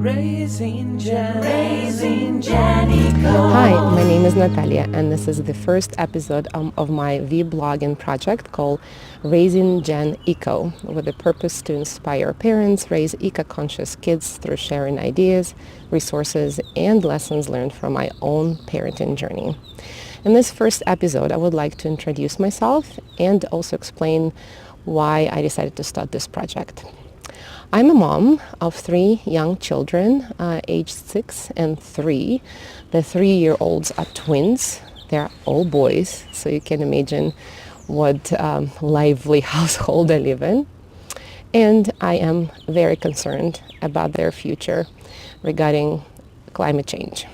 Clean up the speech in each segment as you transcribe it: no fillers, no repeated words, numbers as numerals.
Raising Janico. Hi, my name is Natalia, and this is the first episode of my vlogging project called Raising Gen Eco, with the purpose to inspire parents, raise eco-conscious kids through sharing ideas, resources, and lessons learned from my own parenting journey. In this first episode, I would like to introduce myself and also explain why I decided to start this project. I'm a mom of 3 young children, aged 6 and 3. The 3-year-olds are twins. They're all boys, so you can imagine what lively household I live in. And I am very concerned about their future regarding climate change.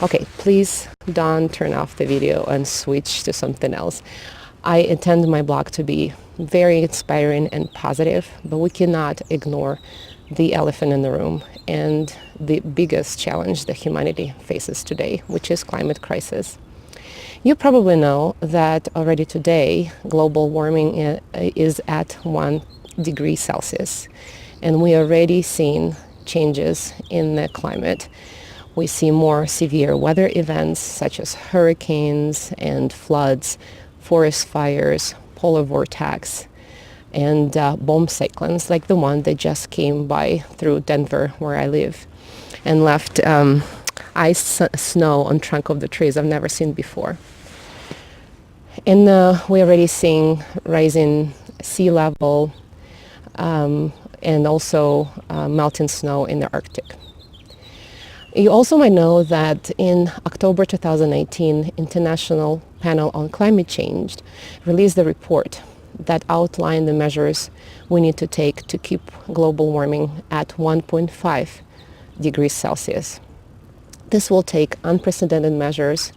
Okay, please don't turn off the video and switch to something else. I intend my blog to be very inspiring and positive, but we cannot ignore the elephant in the room and the biggest challenge that humanity faces today, which is climate crisis. You probably know that already today global warming is at 1 degree Celsius, and we are already seeing changes in the climate. We see more severe weather events such as hurricanes and floods, forest fires, polar vortex, and bomb cyclones like the one that just came by through Denver, where I live, and left ice snow on trunk of the trees I've never seen before. And we're already seeing rising sea level and also melting snow in the Arctic. You also might know that in October 2018, International Panel on Climate Change released a report that outlined the measures we need to take to keep global warming at 1.5 degrees Celsius. This will take unprecedented measures,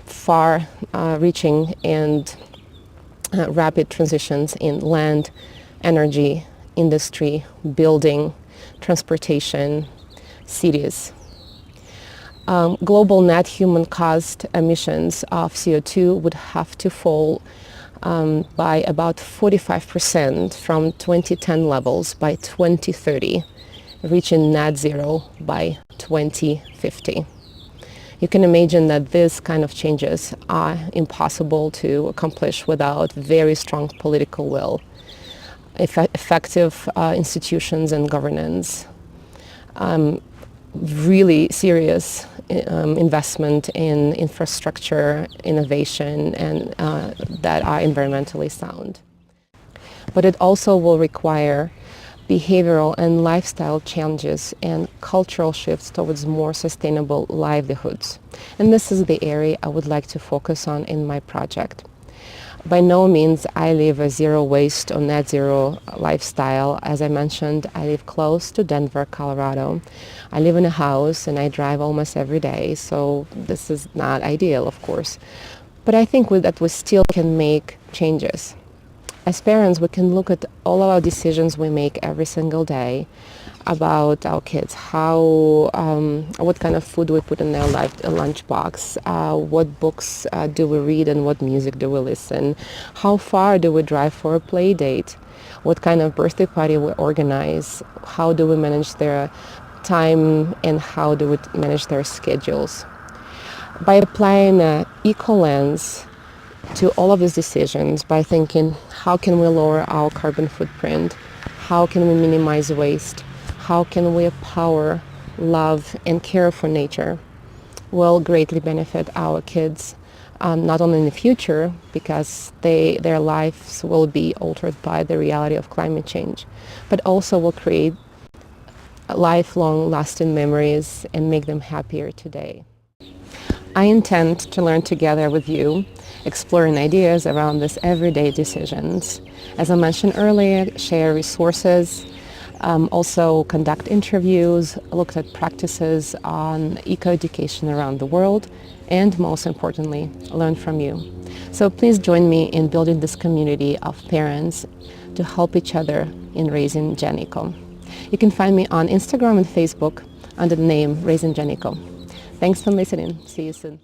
far-reaching and rapid transitions in land, energy, industry, building, transportation, cities. Global net human-caused emissions of CO2 would have to fall by about 45% from 2010 levels by 2030, reaching net zero by 2050. You can imagine that this kind of changes are impossible to accomplish without very strong political will, effective institutions and governance, really serious investment in infrastructure, innovation, and that are environmentally sound. But it also will require behavioral and lifestyle changes and cultural shifts towards more sustainable livelihoods. And this is the area I would like to focus on in my project. By no means I live a zero waste or net zero lifestyle. As I mentioned, I live close to Denver, Colorado. I live in a house and I drive almost every day, so this is not ideal, of course. But I think that we still can make changes. As parents, we can look at all of our decisions we make every single day about our kids, what kind of food we put in their lunchbox, what books do we read and what music do we listen, how far do we drive for a play date, what kind of birthday party we organize, how do we manage their time, and how do we manage their schedules. By applying an eco lens to all of these decisions, by thinking how can we lower our carbon footprint, how can we minimize waste, how can we empower, love, and care for nature, will greatly benefit our kids, not only in the future, because their lives will be altered by the reality of climate change, but also will create lifelong lasting memories and make them happier today. I intend to learn together with you, exploring ideas around these everyday decisions. As I mentioned earlier, share resources, also conduct interviews, look at practices on eco-education around the world, and most importantly, learn from you. So please join me in building this community of parents to help each other in raising Gen Eco. You can find me on Instagram and Facebook under the name Raising Gen Eco. Thanks for listening. See you soon.